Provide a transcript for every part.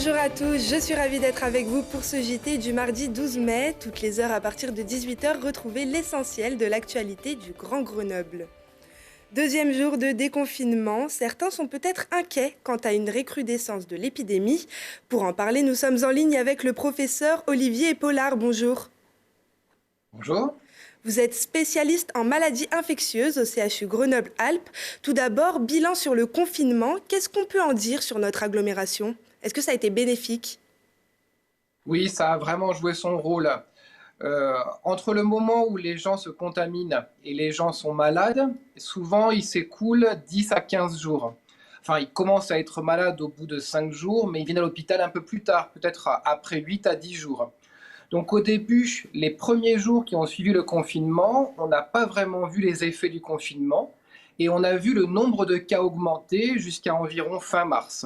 Bonjour à tous, je suis ravie d'être avec vous pour ce JT du mardi 12 mai. Toutes les heures à partir de 18h, retrouvez l'essentiel de l'actualité du Grand Grenoble. Deuxième jour de déconfinement, certains sont peut-être inquiets quant à une recrudescence de l'épidémie. Pour en parler, nous sommes en ligne avec le professeur Olivier Pollard. Bonjour. Bonjour. Vous êtes spécialiste en maladies infectieuses au CHU Grenoble-Alpes. Tout d'abord, bilan sur le confinement. Qu'est-ce qu'on peut en dire sur notre agglomération ? Est-ce que ça a été bénéfique ? Oui, ça a vraiment joué son rôle. Entre le moment où les gens se contaminent et les gens sont malades, souvent il s'écoule 10 à 15 jours. Enfin, ils commencent à être malades au bout de 5 jours, mais ils viennent à l'hôpital un peu plus tard, peut-être après 8 à 10 jours. Donc au début, les premiers jours qui ont suivi le confinement, on n'a pas vraiment vu les effets du confinement et on a vu le nombre de cas augmenter jusqu'à environ fin mars.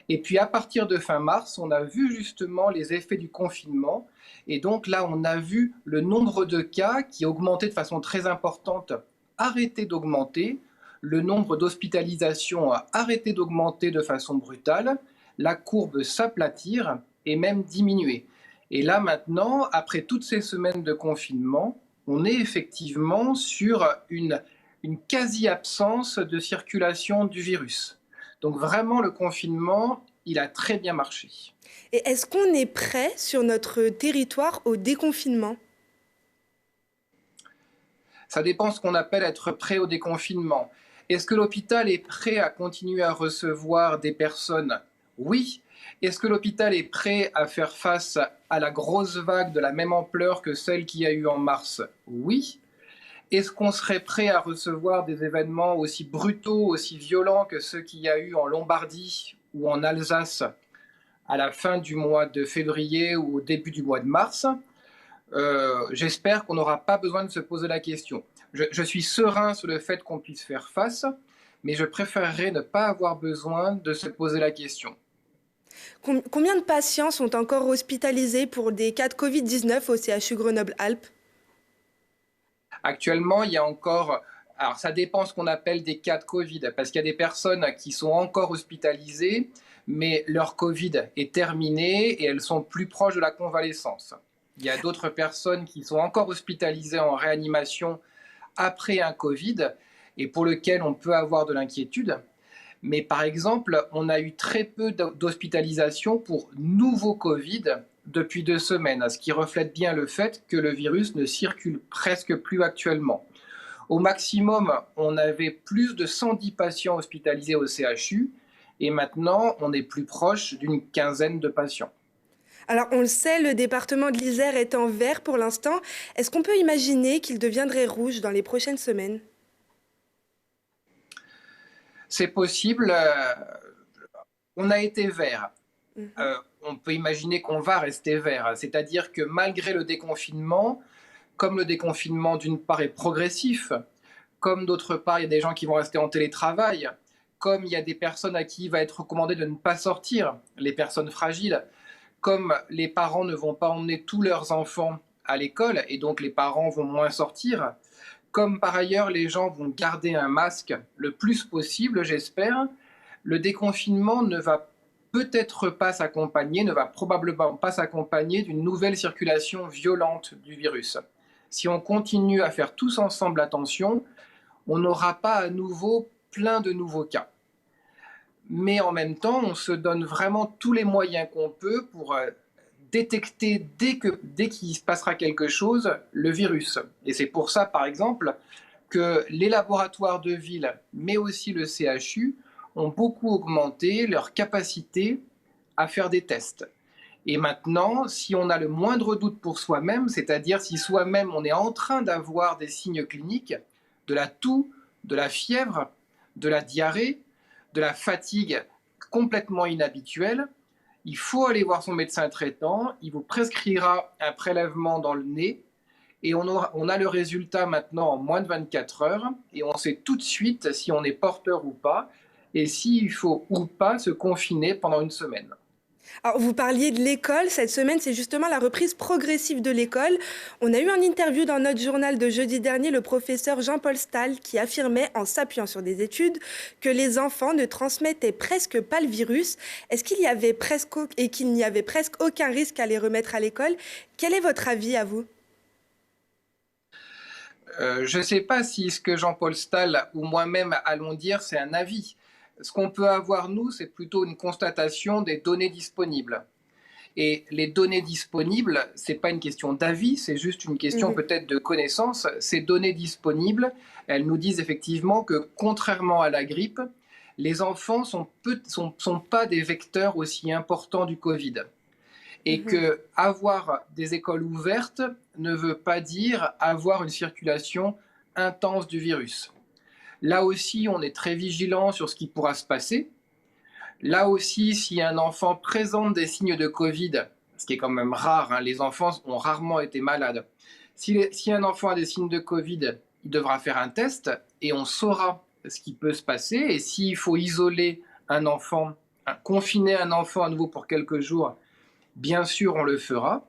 Et puis à partir de fin mars, on a vu justement les effets du confinement. Et donc là, on a vu le nombre de cas qui augmentait de façon très importante arrêter d'augmenter. Le nombre d'hospitalisations a arrêté d'augmenter de façon brutale. La courbe s'aplatir et même diminuer. Et là maintenant, après toutes ces semaines de confinement, on est effectivement sur une quasi-absence de circulation du virus. Donc vraiment, le confinement, il a très bien marché. Et est-ce qu'on est prêt sur notre territoire au déconfinement ? Ça dépend ce qu'on appelle être prêt au déconfinement. Est-ce que l'hôpital est prêt à continuer à recevoir des personnes? Oui. Est-ce que l'hôpital est prêt à faire face à la grosse vague de la même ampleur que celle qu'il y a eu en mars? Oui. Est-ce qu'on serait prêt à recevoir des événements aussi brutaux, aussi violents que ceux qu'il y a eu en Lombardie ou en Alsace à la fin du mois de février ou au début du mois de mars? J'espère qu'on n'aura pas besoin de se poser la question. Je suis serein sur le fait qu'on puisse faire face, mais je préférerais ne pas avoir besoin de se poser la question. Combien de patients sont encore hospitalisés pour des cas de Covid-19 au CHU Grenoble-Alpes ? Actuellement, il y a encore, alors ça dépend ce qu'on appelle des cas de Covid, parce qu'il y a des personnes qui sont encore hospitalisées, mais leur Covid est terminé et elles sont plus proches de la convalescence. Il y a d'autres personnes qui sont encore hospitalisées en réanimation après un Covid et pour lequel on peut avoir de l'inquiétude. Mais par exemple, on a eu très peu d'hospitalisations pour nouveau Covid depuis 2 semaines, ce qui reflète bien le fait que le virus ne circule presque plus actuellement. Au maximum, on avait plus de 110 patients hospitalisés au CHU et maintenant, on est plus proche d'une quinzaine de patients. Alors on le sait, le département de l'Isère est en vert pour l'instant. Est-ce qu'on peut imaginer qu'il deviendrait rouge dans les prochaines semaines ? C'est possible, on a été vert. Mhm. On peut imaginer qu'on va rester vert. C'est-à-dire que malgré le déconfinement, comme le déconfinement d'une part est progressif, comme d'autre part il y a des gens qui vont rester en télétravail, comme il y a des personnes à qui il va être recommandé de ne pas sortir, les personnes fragiles, comme les parents ne vont pas emmener tous leurs enfants à l'école et donc les parents vont moins sortir, comme par ailleurs les gens vont garder un masque le plus possible, j'espère, le déconfinement ne va peut-être pas s'accompagner, ne va probablement pas s'accompagner d'une nouvelle circulation violente du virus. Si on continue à faire tous ensemble attention, on n'aura pas à nouveau plein de nouveaux cas. Mais en même temps, on se donne vraiment tous les moyens qu'on peut pour détecter dès qu'il se passera quelque chose, le virus. Et c'est pour ça, par exemple, que les laboratoires de ville, mais aussi le CHU, ont beaucoup augmenté leur capacité à faire des tests. Et maintenant, si on a le moindre doute pour soi-même, c'est-à-dire si soi-même on est en train d'avoir des signes cliniques, de la toux, de la fièvre, de la diarrhée, de la fatigue complètement inhabituelle, il faut aller voir son médecin traitant, il vous prescrira un prélèvement dans le nez et on a le résultat maintenant en moins de 24 heures et on sait tout de suite si on est porteur ou pas et s'il faut ou pas se confiner pendant une semaine. Alors, vous parliez de l'école. Cette semaine, c'est justement la reprise progressive de l'école. On a eu une interview dans notre journal de jeudi dernier, le professeur Jean-Paul Stahl, qui affirmait, en s'appuyant sur des études, que les enfants ne transmettaient presque pas le virus. Est-ce qu'il y avait et qu'il n'y avait presque aucun risque à les remettre à l'école? Quel est votre avis à vous? Je ne sais pas si ce que Jean-Paul Stahl ou moi-même allons dire, c'est un avis. Ce qu'on peut avoir, nous, c'est plutôt une constatation des données disponibles. Et les données disponibles, ce n'est pas une question d'avis, c'est juste une question Mhm. peut-être de connaissance. Ces données disponibles, elles nous disent effectivement que contrairement à la grippe, les enfants ne sont pas des vecteurs aussi importants du Covid. Et Mhm. que avoir des écoles ouvertes ne veut pas dire avoir une circulation intense du virus. Là aussi, on est très vigilant sur ce qui pourra se passer. Là aussi, si un enfant présente des signes de Covid, ce qui est quand même rare, hein, les enfants ont rarement été malades. Si un enfant a des signes de Covid, il devra faire un test et on saura ce qui peut se passer. Et s'il faut isoler un enfant, confiner un enfant à nouveau pour quelques jours, bien sûr, on le fera.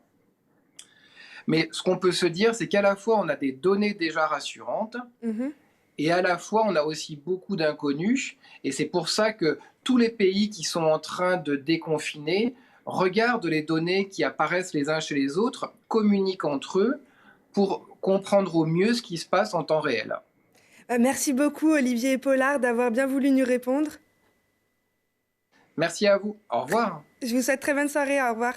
Mais ce qu'on peut se dire, c'est qu'à la fois, on a des données déjà rassurantes Mhm. et à la fois, on a aussi beaucoup d'inconnus. Et c'est pour ça que tous les pays qui sont en train de déconfiner regardent les données qui apparaissent les uns chez les autres, communiquent entre eux pour comprendre au mieux ce qui se passe en temps réel. Merci beaucoup, Olivier Pollard, d'avoir bien voulu nous répondre. Merci à vous. Au revoir. Je vous souhaite très bonne soirée. Au revoir.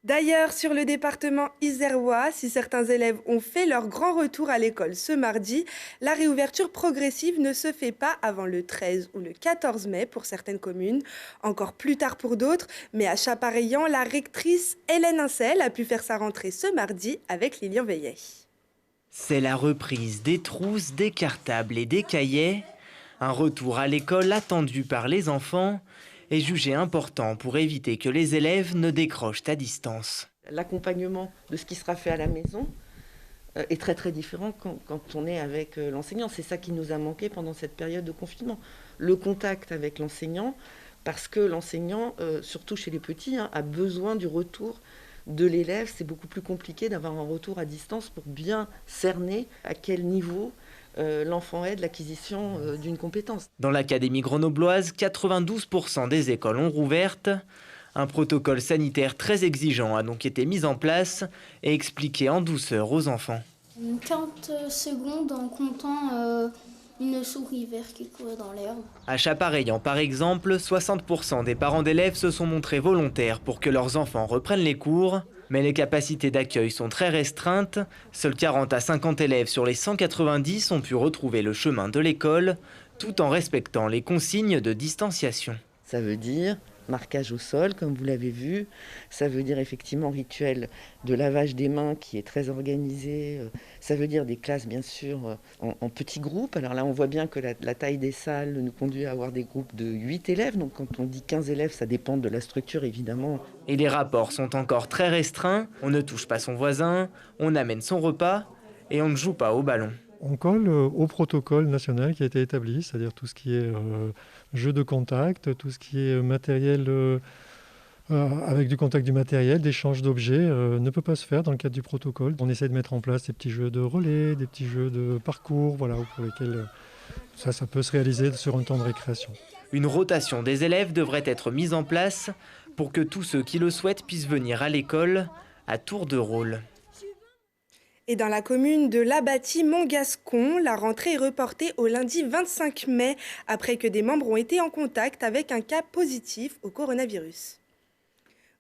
D'ailleurs, sur le département isérois, si certains élèves ont fait leur grand retour à l'école ce mardi, la réouverture progressive ne se fait pas avant le 13 ou le 14 mai pour certaines communes, encore plus tard pour d'autres, mais à Chapareillan, la rectrice Hélène Incel a pu faire sa rentrée ce mardi avec Lilian Veillet. C'est la reprise des trousses, des cartables et des cahiers. Un retour à l'école attendu par les enfants est jugé important pour éviter que les élèves ne décrochent à distance. L'accompagnement de ce qui sera fait à la maison est très très différent quand on est avec l'enseignant. C'est ça qui nous a manqué pendant cette période de confinement. Le contact avec l'enseignant, parce que l'enseignant, surtout chez les petits, a besoin du retour de l'élève. C'est beaucoup plus compliqué d'avoir un retour à distance pour bien cerner à quel niveau l'enfant est de l'acquisition d'une compétence. Dans l'académie grenobloise, 92% des écoles ont rouvert. Un protocole sanitaire très exigeant a donc été mis en place et expliqué en douceur aux enfants. 40 secondes en comptant une souris verte qui courait dans l'herbe. À Chapareillan, par exemple, 60% des parents d'élèves se sont montrés volontaires pour que leurs enfants reprennent les cours. Mais les capacités d'accueil sont très restreintes. Seuls 40 à 50 élèves sur les 190 ont pu retrouver le chemin de l'école, tout en respectant les consignes de distanciation. Ça veut dire marquage au sol, comme vous l'avez vu. Ça veut dire effectivement rituel de lavage des mains qui est très organisé. Ça veut dire des classes, bien sûr, en petits groupes. Alors là, on voit bien que la taille des salles nous conduit à avoir des groupes de 8 élèves. Donc quand on dit 15 élèves, ça dépend de la structure, évidemment. Et les rapports sont encore très restreints. On ne touche pas son voisin, on amène son repas et on ne joue pas au ballon. On colle au protocole national qui a été établi, c'est-à-dire tout ce qui est jeu de contact, tout ce qui est matériel avec du contact du matériel, d'échange d'objets, ne peut pas se faire dans le cadre du protocole. On essaie de mettre en place des petits jeux de relais, des petits jeux de parcours, voilà, pour lesquels ça peut se réaliser sur un temps de récréation. Une rotation des élèves devrait être mise en place pour que tous ceux qui le souhaitent puissent venir à l'école à tour de rôle. Et dans la commune de Labatie-Montgascon, la rentrée est reportée au lundi 25 mai, après que des membres ont été en contact avec un cas positif au coronavirus.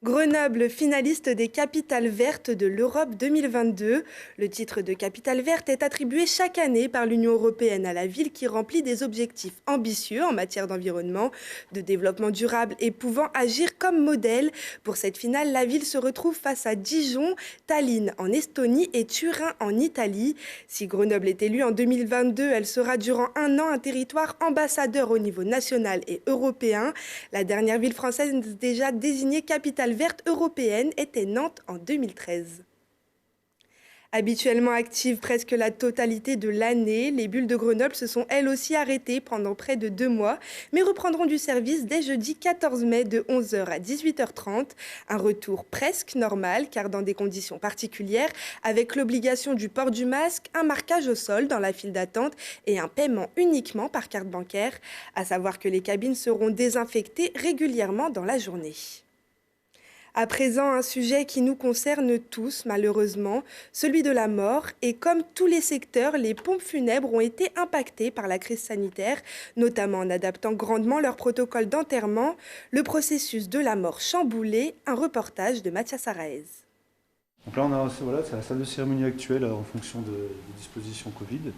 Grenoble, finaliste des Capitales vertes de l'Europe 2022. Le titre de Capitale verte est attribué chaque année par l'Union européenne à la ville qui remplit des objectifs ambitieux en matière d'environnement, de développement durable et pouvant agir comme modèle. Pour cette finale, la ville se retrouve face à Dijon, Tallinn en Estonie et Turin en Italie. Si Grenoble est élue en 2022, elle sera durant un an un territoire ambassadeur au niveau national et européen. La dernière ville française déjà désignée capitale verte européenne était Nantes en 2013. Habituellement actives presque la totalité de l'année, les Bulles de Grenoble se sont elles aussi arrêtées pendant près de 2 mois, mais reprendront du service dès jeudi 14 mai de 11h à 18h30. Un retour presque normal, car dans des conditions particulières, avec l'obligation du port du masque, un marquage au sol dans la file d'attente et un paiement uniquement par carte bancaire. À savoir que les cabines seront désinfectées régulièrement dans la journée. À présent, un sujet qui nous concerne tous, malheureusement, celui de la mort. Et comme tous les secteurs, les pompes funèbres ont été impactées par la crise sanitaire, notamment en adaptant grandement leur protocole d'enterrement. Le processus de la mort chamboulé, un reportage de Mathias Araez. Donc là, c'est la salle de cérémonie actuelle en fonction des dispositions Covid.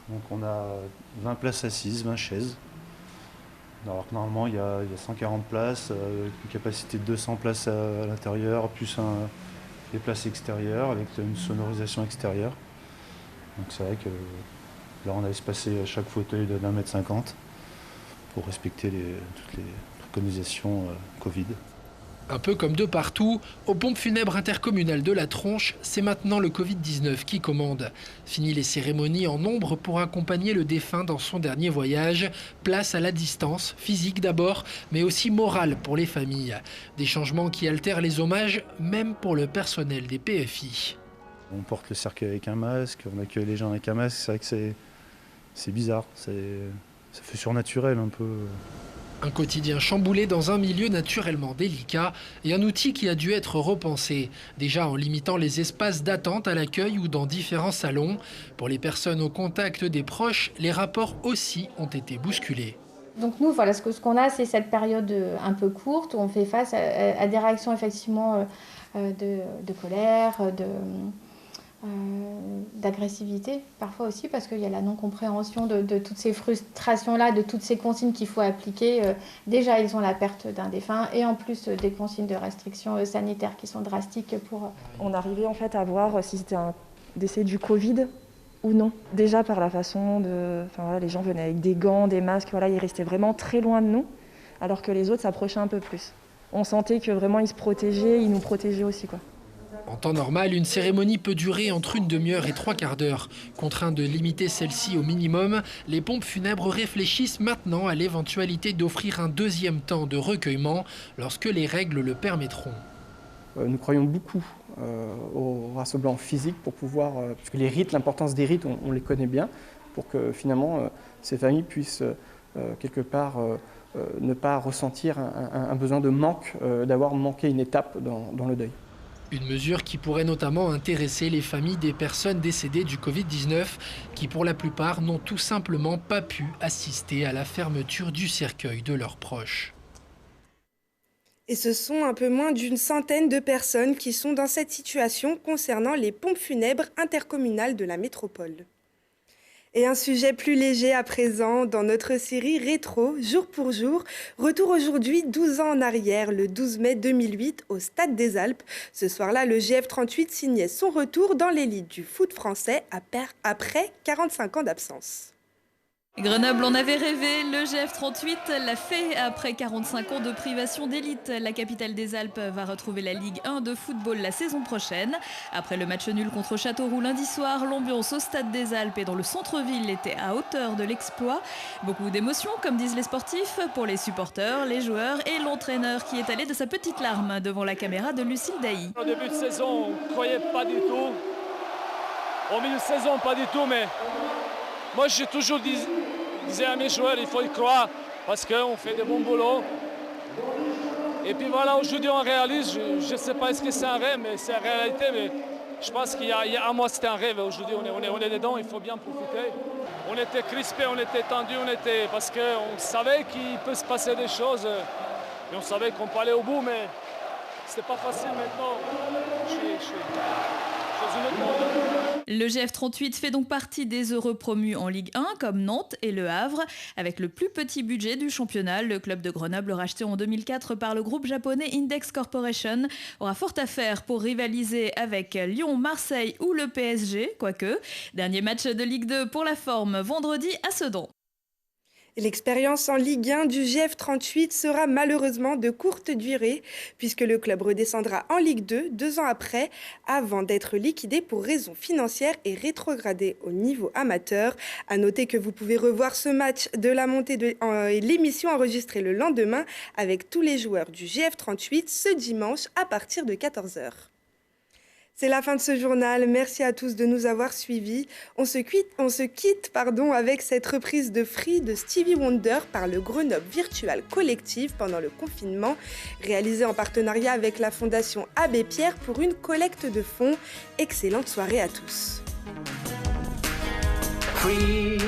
Donc on a 20 places assises, 20 chaises. Alors que normalement, il y a 140 places, une capacité de 200 places à l'intérieur, plus des places extérieures avec une sonorisation extérieure. Donc c'est vrai que là, on a espacé chaque fauteuil de 1,50 m pour respecter toutes les préconisations Covid. Un peu comme de partout, aux pompes funèbres intercommunales de la Tronche, c'est maintenant le Covid-19 qui commande. Fini les cérémonies en nombre pour accompagner le défunt dans son dernier voyage. Place à la distance, physique d'abord, mais aussi morale pour les familles. Des changements qui altèrent les hommages, même pour le personnel des PFI. On porte le cercueil avec un masque, on accueille les gens avec un masque, c'est vrai que c'est bizarre, ça fait surnaturel un peu. Un quotidien chamboulé dans un milieu naturellement délicat et un outil qui a dû être repensé, déjà en limitant les espaces d'attente à l'accueil ou dans différents salons. Pour les personnes au contact des proches, les rapports aussi ont été bousculés. Donc nous, voilà, ce qu'on a, c'est cette période un peu courte où on fait face à des réactions effectivement de colère, d'agressivité parfois aussi, parce qu'il y a la non-compréhension de toutes ces frustrations-là, de toutes ces consignes qu'il faut appliquer. Déjà, ils ont la perte d'un défunt et en plus des consignes de restrictions sanitaires qui sont drastiques pour... On arrivait en fait à voir si c'était un décès du Covid ou non. Déjà par la façon de... Enfin, voilà, les gens venaient avec des gants, des masques, voilà, ils restaient vraiment très loin de nous, alors que les autres s'approchaient un peu plus. On sentait que vraiment ils se protégeaient, ils nous protégeaient aussi, quoi. En temps normal, une cérémonie peut durer entre une demi-heure et 3/4 d'heure. Contraints de limiter celle-ci au minimum, les pompes funèbres réfléchissent maintenant à l'éventualité d'offrir un deuxième temps de recueillement lorsque les règles le permettront. Nous croyons beaucoup au rassemblement physique pour pouvoir, parce que les rites, l'importance des rites, on les connaît bien, pour que finalement ces familles puissent quelque part ne pas ressentir un besoin de manque, d'avoir manqué une étape dans le deuil. Une mesure qui pourrait notamment intéresser les familles des personnes décédées du Covid-19 qui pour la plupart n'ont tout simplement pas pu assister à la fermeture du cercueil de leurs proches. Et ce sont un peu moins d'une centaine de personnes qui sont dans cette situation concernant les pompes funèbres intercommunales de la métropole. Et un sujet plus léger à présent, dans notre série Rétro, jour pour jour, retour aujourd'hui 12 ans en arrière, le 12 mai 2008, au Stade des Alpes. Ce soir-là, le GF38 signait son retour dans l'élite du foot français après 45 ans d'absence. Grenoble en avait rêvé, le GF38 l'a fait après 45 ans de privation d'élite. La capitale des Alpes va retrouver la Ligue 1 de football la saison prochaine. Après le match nul contre Châteauroux lundi soir, l'ambiance au Stade des Alpes et dans le centre-ville était à hauteur de l'exploit. Beaucoup d'émotions, comme disent les sportifs, pour les supporters, les joueurs et l'entraîneur qui est allé de sa petite larme devant la caméra de Lucille Dailly. Au début de saison, on ne croyait pas du tout. Au milieu de saison, pas du tout, mais moi j'ai toujours disais à mes joueurs, il faut y croire parce qu'on fait de bons boulots. Et puis voilà, aujourd'hui on réalise, je ne sais pas est-ce que c'est un rêve, mais c'est la réalité. Mais je pense qu'il y a un mois c'était un rêve, aujourd'hui on est dedans, il faut bien profiter. On était crispés, on était tendus, parce qu'on savait qu'il peut se passer des choses. Et on savait qu'on peut aller au bout, mais c'était pas facile maintenant. Le GF38 fait donc partie des heureux promus en Ligue 1 comme Nantes et Le Havre. Avec le plus petit budget du championnat, le club de Grenoble, racheté en 2004 par le groupe japonais Index Corporation, aura fort à faire pour rivaliser avec Lyon, Marseille ou le PSG, quoique. Dernier match de Ligue 2 pour la forme vendredi à Sedan. L'expérience en Ligue 1 du GF 38 sera malheureusement de courte durée puisque le club redescendra en Ligue 2 2 ans après avant d'être liquidé pour raisons financières et rétrogradé au niveau amateur. À noter que vous pouvez revoir ce match de la montée et l'émission enregistrée le lendemain avec tous les joueurs du GF 38 ce dimanche à partir de 14h. C'est la fin de ce journal. Merci à tous de nous avoir suivis. On se quitte avec cette reprise de Free de Stevie Wonder par le Grenoble Virtual Collective pendant le confinement, réalisé en partenariat avec la Fondation Abbé Pierre pour une collecte de fonds. Excellente soirée à tous. Free,